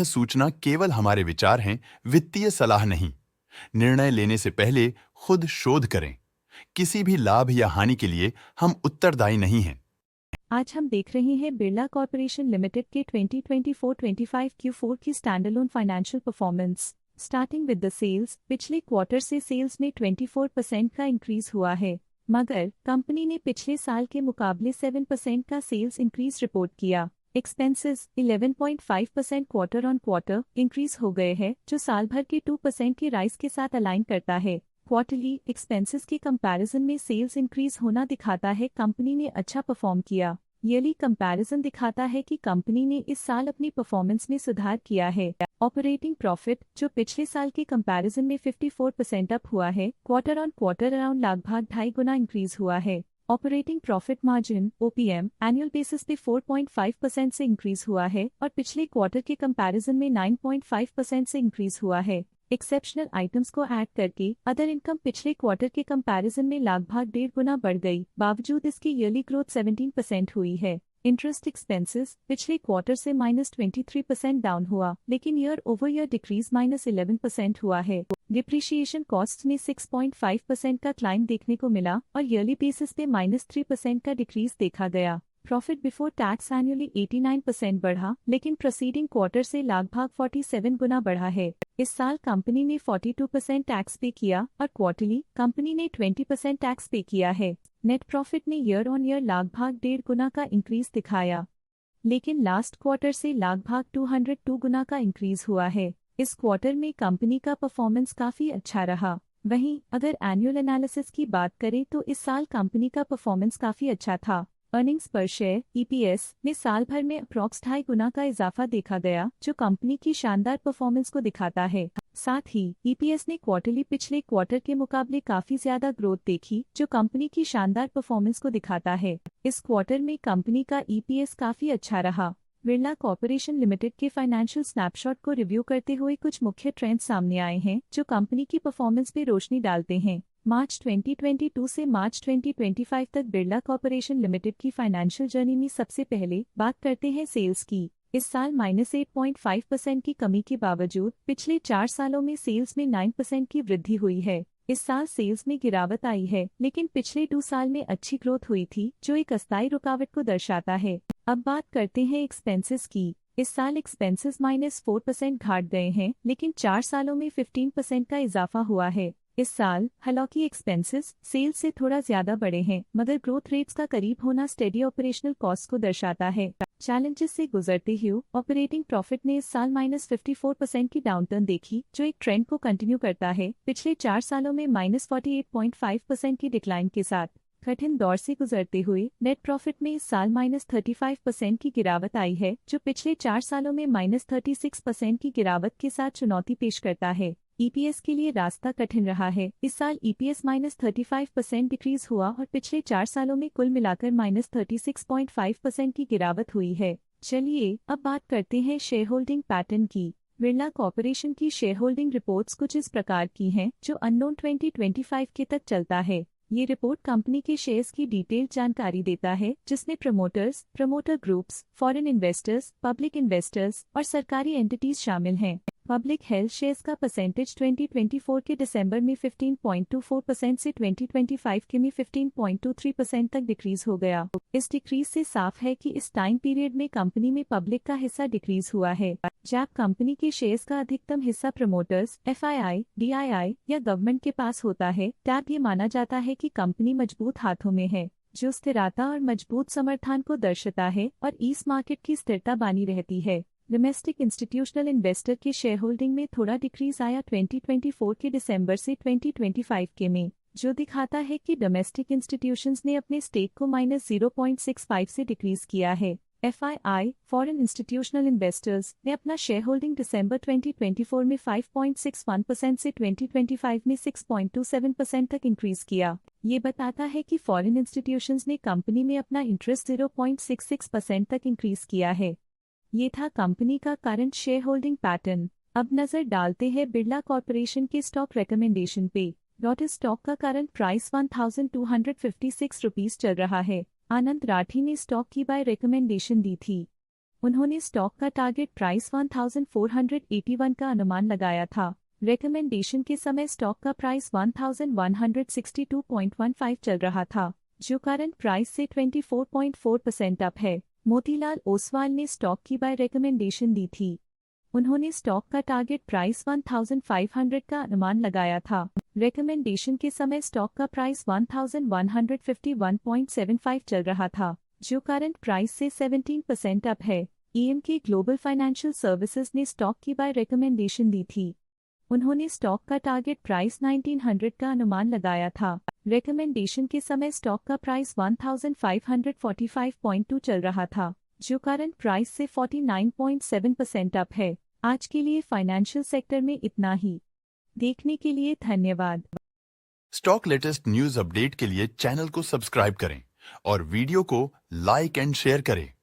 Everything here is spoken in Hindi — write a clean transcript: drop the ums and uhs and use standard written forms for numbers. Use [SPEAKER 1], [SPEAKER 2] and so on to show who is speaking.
[SPEAKER 1] सूचना केवल हमारे विचार हैं, वित्तीय सलाह नहीं। निर्णय लेने से पहले खुद शोध करें। किसी भी लाभ या हानि के लिए हम उत्तरदायी नहीं हैं।
[SPEAKER 2] आज हम देख रहे हैं बिरला कॉर्पोरेशन लिमिटेड के 2024-25 Q4 की standalone financial performance. Starting with the sales, पिछले क्वार्टर से सेल्स में 24% का इंक्रीज हुआ है, मगर कंपनी ने पिछले साल के मुकाबले 7% का सेल्स इंक्रीज रिपोर्ट किया। Expenses 11.5% quarter on quarter increase हो गए हैं, जो साल भर के 2% की राइज के साथ अलाइन करता है। क्वार्टरली एक्सपेंसेस के कंपैरिजन में सेल्स इंक्रीज होना दिखाता है कंपनी ने अच्छा परफॉर्म किया। ईयरली कंपैरिजन दिखाता है कि कंपनी ने इस साल अपनी परफॉर्मेंस में सुधार किया है। ऑपरेटिंग प्रॉफिट, जो पिछले साल के कंपैरिजन में 54% अप हुआ है, क्वार्टर ऑन क्वार्टर अराउंड लगभग 2.5 गुना इंक्रीज हुआ है। Operating profit margin (OPM) annual basis पे 4.5% से इंक्रीज हुआ है और पिछले क्वार्टर के कंपैरिजन में 9.5% से इंक्रीज हुआ है। एक्सेप्शनल आइटम्स को ऐड करके अदर इनकम पिछले क्वार्टर के कंपैरिजन में लगभग 1.5 गुना बढ़ गई, बावजूद इसकी ईयरली ग्रोथ 17% हुई है। इंटरेस्ट एक्सपेंसेस पिछले क्वार्टर से -23% डाउन हुआ, लेकिन ईयर ओवर ईयर डिक्रीज -11% हुआ है। डिप्रिशिएशन कॉस्ट में 6.5% का क्लाइम देखने को मिला और ईयरली बेसिस पे -3% का डिक्रीज देखा गया। प्रॉफिट बिफोर टैक्स एनुअली 89% बढ़ा, लेकिन प्रोसीडिंग क्वार्टर से लगभग 47 गुना बढ़ा है। इस साल कंपनी ने 42% टैक्स पे किया और क्वार्टरली कंपनी ने 20% टैक्स पे किया है। नेट प्रॉफिट ने ईयर ऑन ईयर लगभग 1.5 गुना का इंक्रीज दिखाया, लेकिन लास्ट क्वार्टर से लगभग 202 गुना का इंक्रीज हुआ है। इस क्वार्टर में कंपनी का परफॉर्मेंस काफी अच्छा रहा। वहीं अगर एनुअल एनालिसिस की बात करें तो इस साल कंपनी का परफॉर्मेंस काफी अच्छा था। अर्निंग्स पर शेयर (EPS) में साल भर में अप्रॉक्स 2.5 गुना का इजाफा देखा गया, जो कंपनी की शानदार परफॉर्मेंस को दिखाता है। साथ ही EPS ने क्वार्टरली पिछले क्वार्टर के मुकाबले काफी ज्यादा ग्रोथ देखी, जो कंपनी की शानदार परफॉर्मेंस को दिखाता है। इस क्वार्टर में कंपनी का EPS काफी अच्छा रहा। बिरला कॉर्पोरेशन लिमिटेड के फाइनेंशियल स्नैपशॉट को रिव्यू करते हुए कुछ मुख्य ट्रेंड्स सामने आए हैं, जो कंपनी की परफॉर्मेंस पे रोशनी डालते हैं। मार्च 2022 से मार्च 2025 तक बिरला कॉर्पोरेशन लिमिटेड की फाइनेंशियल जर्नी में सबसे पहले बात करते हैं सेल्स की। इस साल -8.5% की कमी के बावजूद पिछले 4 सालों में सेल्स में 9% की वृद्धि हुई है। इस साल सेल्स में गिरावट आई है, लेकिन पिछले 2 साल में अच्छी ग्रोथ हुई थी, जो एक अस्थायी रुकावट को दर्शाता है। अब बात करते हैं एक्सपेंसेस की। इस साल एक्सपेंसेस -4% घाट गए हैं, लेकिन 4 सालों में 15% का इजाफा हुआ है। इस साल हालांकि एक्सपेंसेस सेल्स से थोड़ा ज्यादा बढ़े हैं, मगर ग्रोथ रेट्स का करीब होना स्टेडी ऑपरेशनल कॉस्ट को दर्शाता है। चैलेंजेस से गुजरते हुए ऑपरेटिंग प्रॉफिट ने इस साल -54% की डाउनटर्न देखी, जो एक ट्रेंड को कंटिन्यू करता है, पिछले 4 सालों में -48.5% की डिक्लाइन के साथ। कठिन दौर से गुजरते हुए नेट प्रॉफिट में इस साल -35% की गिरावट आई है, जो पिछले 4 सालों में -36% की गिरावट के साथ चुनौती पेश करता है। EPS के लिए रास्ता कठिन रहा है। इस साल EPS -35% डिक्रीज हुआ और पिछले 4 सालों में कुल मिलाकर -36.5% की गिरावट हुई है। चलिए अब बात करते हैं शेयर होल्डिंग पैटर्न की। बिरला कॉर्पोरेशन की शेयर होल्डिंग रिपोर्ट्स कुछ इस प्रकार की हैं, जो अननोन 2025 के तक चलता है। ये रिपोर्ट कंपनी के शेयर्स की डिटेल्ड जानकारी देता है, जिसमें promoters, promoter groups, foreign investors, public investors और सरकारी एंटिटीज शामिल हैं। पब्लिक हेल्थ शेयर्स का परसेंटेज 2024 के दिसंबर में 15.24% से 2025 के में 15.23% तक डिक्रीज हो गया। इस डिक्रीज से साफ है कि इस टाइम पीरियड में कंपनी में पब्लिक का हिस्सा डिक्रीज हुआ है। जब कंपनी के शेयर्स का अधिकतम हिस्सा प्रमोटर्स, FII, DII या गवर्नमेंट के पास होता है, तब ये माना जाता है कि कंपनी मजबूत हाथों में है, जो स्थिरता और मजबूत समर्थन को दर्शाता है और इस मार्केट की स्थिरता बनी रहती है। डोमेस्टिक इंस्टीट्यूशनल इन्वेस्टर के शेयर होल्डिंग में थोड़ा डिक्रीज आया 2024 के दिसंबर से 2025 के में, जो दिखाता है कि डोमेस्टिक इंस्टीट्यूशंस ने अपने स्टेक को -0.65 से डिक्रीज किया है। FII, फॉरेन इंस्टीट्यूशनल इन्वेस्टर्स, ने अपना शेयर होल्डिंग दिसंबर 2024 में 5.61% से 2025 में 6.27% तक इंक्रीज किया। ये बताता है कि फॉरेन इंस्टीट्यूशंस ने कंपनी में अपना इंटरेस्ट 0.66% तक इंक्रीज किया है। ये था कंपनी का करंट शेयर होल्डिंग पैटर्न। अब नजर डालते हैं बिरला कॉर्पोरेशन के स्टॉक रिकमेंडेशन पे। लॉटस स्टॉक का करंट प्राइस 1256 रुपीस चल रहा है। आनंद राठी ने स्टॉक की बाय रिकमेंडेशन दी थी। उन्होंने स्टॉक का टारगेट प्राइस 1481 का अनुमान लगाया था। रिकमेंडेशन के समय स्टॉक का प्राइस 1162.15 चल रहा था, जो करंट प्राइस से 24.4% अप है। मोतीलाल ओसवाल ने स्टॉक की बाय रिकमेंडेशन दी थी। उन्होंने स्टॉक का टारगेट प्राइस 1500 का अनुमान लगाया था। रिकमेंडेशन के समय स्टॉक का प्राइस 1151.75 चल रहा था, जो करंट प्राइस से 17% अप है। EMK ग्लोबल फाइनेंशियल सर्विसेज ने स्टॉक की बाय रिकमेंडेशन दी थी। उन्होंने स्टॉक का टारगेट प्राइस 1900 का अनुमान लगाया था। रिकमेंडेशन के समय स्टॉक का प्राइस 1545.2 चल रहा था, जो करंट प्राइस से 49.7% अप है। आज के लिए फाइनेंशियल सेक्टर में इतना ही। देखने के लिए धन्यवाद।
[SPEAKER 1] स्टॉक लेटेस्ट न्यूज अपडेट के लिए चैनल को सब्सक्राइब करें और वीडियो को लाइक एंड शेयर करें।